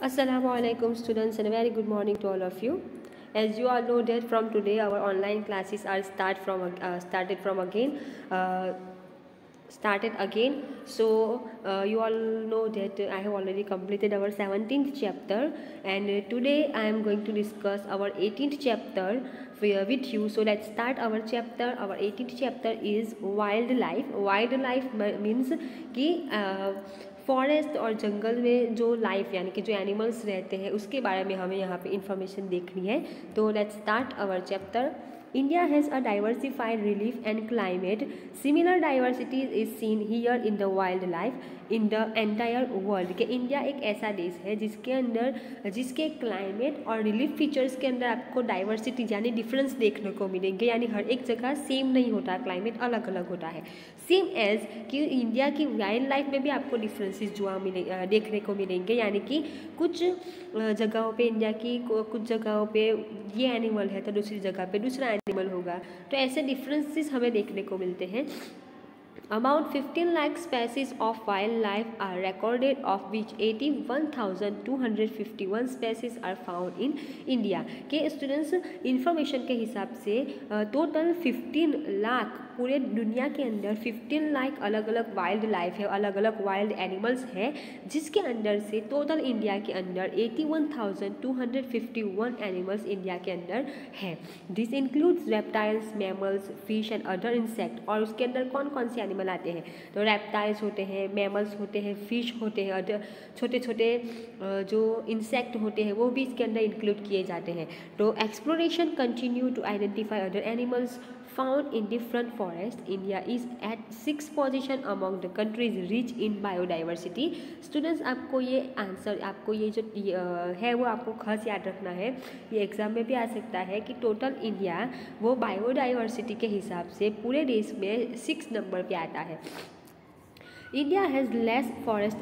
Assalamualaikum students, and a very good morning to all of you. As you all know that from today our online classes are started again. So you all know that I have already completed our 17th chapter, and today I am going to discuss our 18th chapter with you. So let's start our chapter. Our 18th chapter is wildlife. Wildlife means कि forest और जंगल में जो life यानी कि जो animals रहते हैं उसके बारे में हमें यहाँ पे इंफॉर्मेशन देखनी है. तो let's start our chapter. India has a diversified relief and climate. Similar diversity is seen here in the wildlife in the entire world. कि इंडिया एक ऐसा देश है जिसके क्लाइमेट और रिलीफ फीचर्स के अंदर आपको डाइवर्सिटी यानी डिफरेंस देखने को मिलेंगे. यानी हर एक जगह सेम नहीं होता, क्लाइमेट अलग अलग होता है. सेम एज कि इंडिया की वाइल्ड लाइफ में भी आपको डिफरेंसेस देखने को मिलेंगे. यानी कि कुछ जगहों पे इंडिया की कुछ जगहों पे ये एनिमल है तो दूसरी जगह पे दूसरा एनिमल होगा. तो ऐसे डिफरेंसेस हमें देखने को मिलते हैं. About 15 lakh species of wildlife are recorded, of which 81,251 species are found in India. के स्टूडेंट्स इंफॉर्मेशन के हिसाब से टोटल 15 लाख पूरे दुनिया के अंदर 15 लाख अलग अलग वाइल्ड लाइफ है, अलग अलग वाइल्ड एनिमल्स है, जिसके अंदर से टोटल इंडिया के अंदर 81,251 एनिमल्स इंडिया के अंदर है. This includes reptiles, mammals, fish and other insect. और उसके अंदर कौन कौन से एनिमल आते हैं? तो रेप्टाइल्स होते हैं, मैमल्स होते हैं, फिश होते हैं, अदर छोटे छोटे जो इंसेक्ट होते हैं वो भी इसके अंदर इंक्लूड किए जाते हैं. तो exploration continue to identify other animals found in different forests. India is at 6th position among the countries rich in biodiversity. Students आपको ये आंसर, आपको ये जो है वो आपको खास याद रखना है. ये एग्जाम में भी आ सकता है कि टोटल इंडिया वो बायोडाइवर्सिटी के हिसाब से पूरे देश में 6 नंबर पे आता है. India has less forest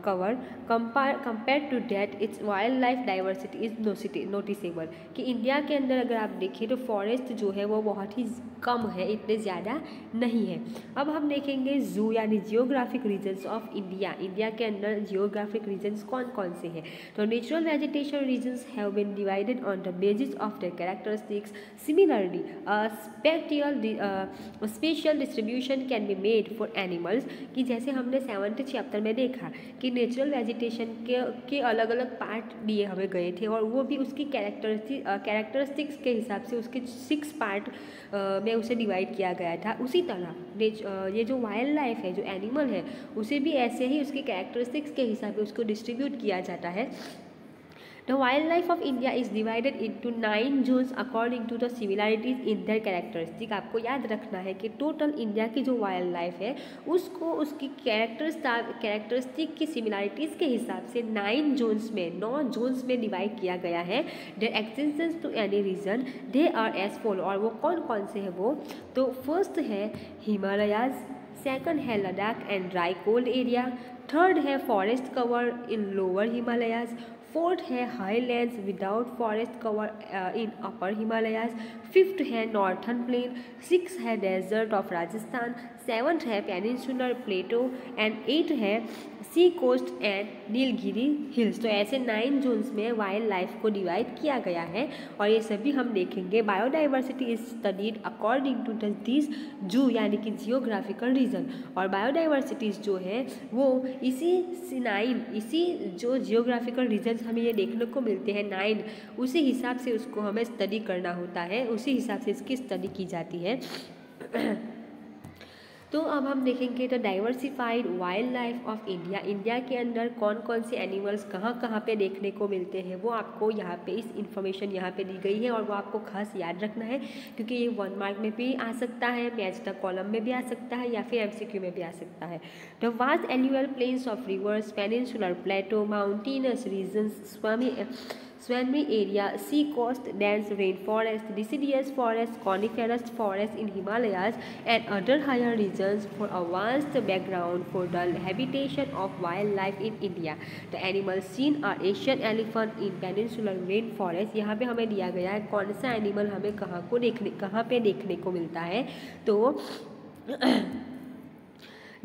cover compared to that its wildlife diversity is noticeable. कि इंडिया के अंदर अगर आप देखें तो फॉरेस्ट जो है वो बहुत ही कम है, इतने ज़्यादा नहीं है. अब हम देखेंगे जू यानी geographic regions of India. India के अंदर जियोग्राफिक रीजन्स कौन कौन से हैं? तो natural vegetation regions have been divided on the basis of the characteristics. Similarly special distribution can be made for animals. कि जैसे हमने 7th चैप्टर में देखा कि नेचुरल वेजिटेशन के अलग अलग पार्ट दिए हमें गए थे और वो भी उसकी कैरेक्टरिस्टिक्स के हिसाब से उसके 6 पार्ट में उसे डिवाइड किया गया था. उसी तरह ये जो वाइल्ड लाइफ है, जो एनिमल है, उसे भी ऐसे ही उसकी कैरेक्टरिस्टिक्स के हिसाब से उसको डिस्ट्रीब्यूट किया जाता है. The wildlife of India is divided into 9 zones according to the similarities in their characteristics. आपको याद रखना है कि टोटल इंडिया की जो वाइल्ड लाइफ है उसको उसकी कैरेक्टरिस्टिक की सिमिलरिटीज़ के हिसाब से 9 जोन्स में डिवाइड किया गया है. Their extension to any region they are as follow. और वो कौन कौन से है वो? तो फर्स्ट है हिमालयाज, सेकंड है Ladakh and dry cold area, third है forest cover in lower Himalayas, fourth है highlands without forest cover in upper Himalayas, fifth है नॉर्थर्न प्लेन, सिक्स है डेजर्ट ऑफ राजस्थान, सेवन्थ है पेनिनसुलर प्लेटो एंड 8 है sea coast and Nilgiri hills. तो ऐसे 9 Jones में wild life को डिवाइड किया गया है और ये सभी हम देखेंगे. Biodiversity is studied according to this zoo यानी कि जियोग्राफिकल रीजन. और बायोडाइवर्सिटीज़ जो है वो इसी जो जियोग्राफिकल रीजन्स हमें ये देखने को मिलते हैं 9, उसी हिसाब से उसको हमें स्टडी करना होता है, उसी हिसाब से इसकी स्टडी की जाती है. तो अब हम देखेंगे तो diversified wild life of India. India के अंदर कौन कौन से एनिमल्स कहाँ कहाँ पे देखने को मिलते हैं वो आपको यहाँ पे इस इन्फॉर्मेशन यहाँ पे दी गई है और वो आपको खास याद रखना है क्योंकि ये 1 मार्क में भी आ सकता है, मैच द कॉलम में भी आ सकता है या फिर MCQ में भी आ सकता है. The vast annual plains of rivers, peninsular plateau, mountainous regions, Swampy area, sea coast, dense rainforest, deciduous forest, coniferous forest in Himalayas and other higher regions for a vast background for the habitation of wildlife in India. The animals seen are Asian elephant in peninsular rainforest. यहाँ पे हमें दिया गया है कौन सा animal हमें कहाँ पे देखने को मिलता है. तो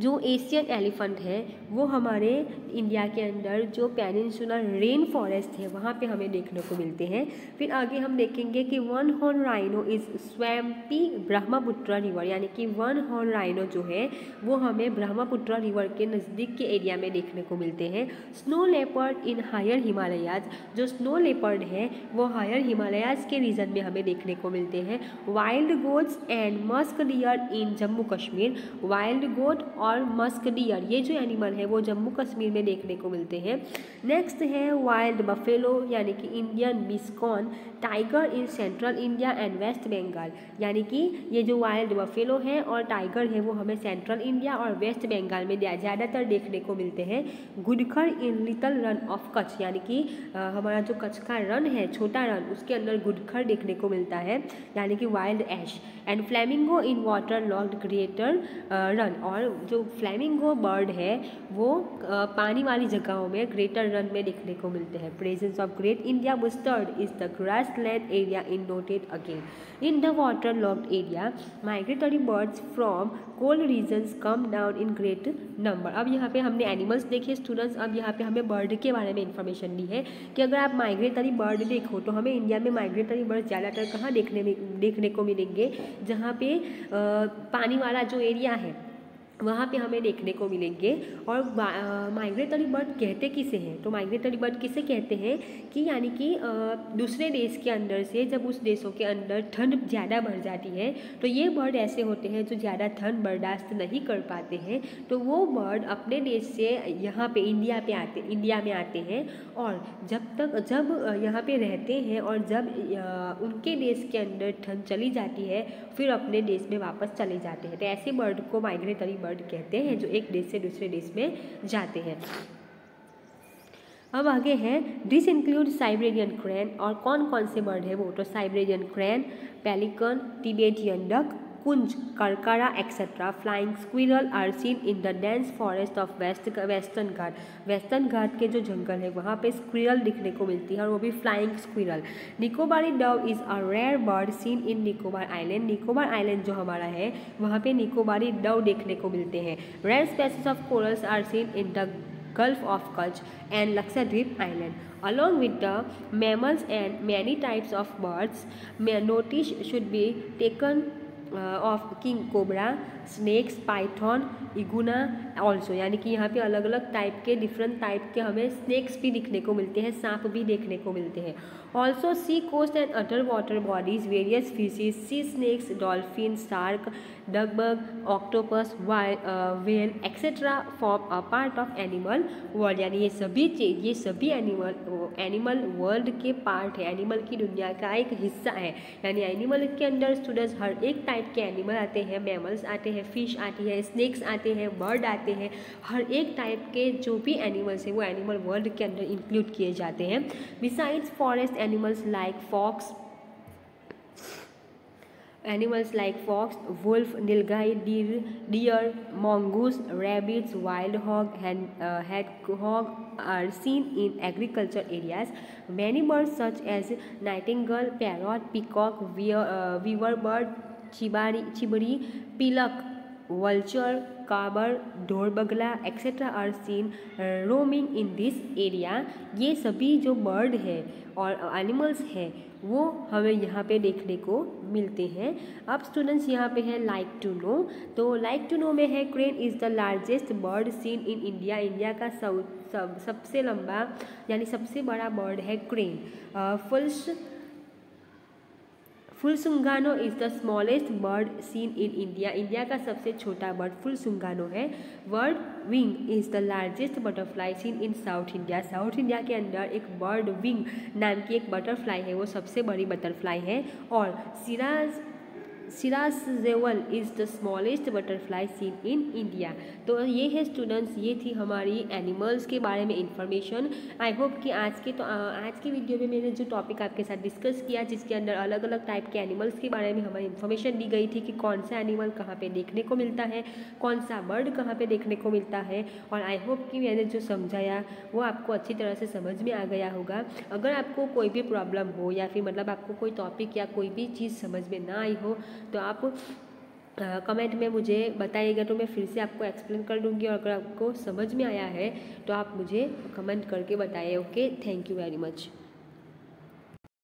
जो एशियन एलिफेंट है वो हमारे इंडिया के अंदर जो पेनिनसुलर रेन फॉरेस्ट है वहाँ पे हमें देखने को मिलते हैं। फिर आगे हम देखेंगे कि one horn rhino is swampy Brahmaputra river, यानी कि वन हॉर्न राइनो जो है वो हमें ब्रह्मपुत्र रिवर के नज़दीक के एरिया में देखने को मिलते हैं। Snow leopard in higher Himalayas, जो स्नो लेपर्ड है वो हायर हिमालयाज के रीजन में हमें देखने को मिलते हैं। Wild goats and musk deer in Jammu Kashmir, wild goat और मस्क डियर ये जो एनिमल है वो जम्मू कश्मीर में देखने को मिलते हैं। नेक्स्ट है वाइल्ड बफेलो यानी कि Indian bison tiger in central India and West Bengal, यानी कि ये जो वाइल्ड बफेलो है और टाइगर है वो हमें सेंट्रल इंडिया और वेस्ट बंगाल में ज़्यादातर देखने को मिलते हैं। गुडखर in little Rann of Kutch, यानी कि हमारा जो कच्छ का रन है छोटा रन उसके अंदर गुडखर देखने को मिलता है, यानी कि wild ass. And flamingo in water locked greater Rann, और जो फ्लैमिंगो बर्ड है वो पानी वाली जगहों में ग्रेटर रन में देखने को मिलते हैं। Presence of great India bustard is the grassland area in noted again in the water locked area migratory birds from cold regions come down in great number. अब यहाँ पे हमने एनिमल्स देखे स्टूडेंट्स, अब यहाँ पे हमें बर्ड के बारे में इंफॉर्मेशन दी है कि अगर आप माइग्रेटरी बर्ड देखो तो हमें इंडिया में माइग्रेटरी बर्ड ज़्यादातर कहाँ देखने को मिलेंगे, जहाँ पे पानी वाला जो एरिया है वहाँ पे हमें देखने को मिलेंगे। और माइग्रेटरी बर्ड कहते किसे हैं, तो माइग्रेटरी बर्ड किसे कहते हैं कि यानी कि दूसरे देश के अंदर से जब उस देशों के अंदर ठंड ज़्यादा बढ़ जाती है तो ये बर्ड ऐसे होते हैं जो ज़्यादा ठंड बर्दाश्त नहीं कर पाते हैं, तो वो बर्ड अपने देश से यहाँ पे इंडिया में आते हैं और जब यहाँ पे रहते हैं और जब उनके देश के अंदर ठंड चली जाती है फिर अपने देश में वापस चले जाते हैं। तो ऐसे बर्ड को माइग्रेटरी बर्ड कहते हैं जो एक देश से दूसरे देश में जाते हैं। अब आगे है दिस इंक्लूड साइबेरियन क्रेन, और कौन कौन से बर्ड है वो, तो Siberian crane, pelican, Tibetan duck, कुंज, करकारा etcetera. Flying squirrel are seen in the dense forest of western Ghat, western Ghat के जो जंगल है वहाँ पे स्क्विरल दिखने को मिलती है और वो भी flying squirrel. Nicobari dove is a rare bird seen in Nicobar island, Nicobar island जो हमारा है वहाँ पे निकोबारी डव देखने को मिलते हैं। Rare species of corals are seen in the Gulf of Kutch and Lakshadweep Island. Along with the mammals and many types of birds, notice should be taken of king cobra, snakes, python, iguana also, यानी कि यहाँ पे अलग अलग type के different type के हमें snacks भी दिखने को मिलते हैं, सांप भी देखने को मिलते हैं। Also sea coast and other water bodies various fishes, sea snakes, dolphin, shark, dugong, octopus, whale etcetera form a part of animal world, यानी ये सभी एनिमल वर्ल्ड के पार्ट है, एनिमल की दुनिया का एक हिस्सा है। यानी एनिमल के अंदर स्टूडेंट्स हर एक टाइप के एनिमल आते हैं, मैमल्स आते हैं, फिश आती है, स्नेक्स आते हैं, बर्ड आते हैं, हर एक टाइप के जो भी एनिमल्स हैं वो एनिमल वर्ल्ड के अंदर इंक्लूड किए जाते हैं। Besides forest animals like fox, wolf, nilgai, deer, mongoose, rabbits, wild hog, hedgehog are seen in agriculture areas. Many birds such as nightingale, parrot, peacock, weaver bird, chibari, pilak, vulture, काबर, ढोर बगला etcetera are seen roaming in this area. ये सभी जो bird है और animals हैं वो हमें यहाँ पे देखने को मिलते हैं। अब स्टूडेंट्स यहाँ पे है लाइक टू नो, तो लाइक टू नो में है crane is the largest bird seen in India, India का सबसे लंबा यानी सबसे बड़ा बर्ड है क्रेन। फुलसुंगानो is the smallest bird seen in India, India का सबसे छोटा बर्ड फुलसुंगानो है। Bird wing is the largest butterfly seen in South India, South India के अंदर एक बर्ड विंग नाम की एक बटरफ्लाई है, वो सबसे बड़ी बटरफ्लाई है। और सिराजेवल is the smallest butterfly seen in India. तो ये है स्टूडेंट्स, ये थी हमारी एनिमल्स के बारे में इंफॉर्मेशन। आई होप कि आज की वीडियो में मैंने जो टॉपिक आपके साथ डिस्कस किया जिसके अंदर अलग अलग टाइप के एनिमल्स के बारे में हमें इंफॉर्मेशन दी गई थी कि कौन सा एनिमल कहाँ पे देखने को मिलता है, कौन सा बर्ड कहाँ पे देखने को मिलता है, और आई होप कि मैंने जो समझाया वो आपको अच्छी तरह से समझ में आ गया होगा। अगर आपको कोई भी प्रॉब्लम हो या फिर मतलब आपको कोई टॉपिक या कोई भी चीज़ समझ में ना आई हो तो आप कमेंट में मुझे बताइएगा तो मैं फिर से आपको एक्सप्लेन कर दूँगी, और अगर आपको समझ में आया है तो आप मुझे कमेंट करके बताइए। Okay, thank you very much.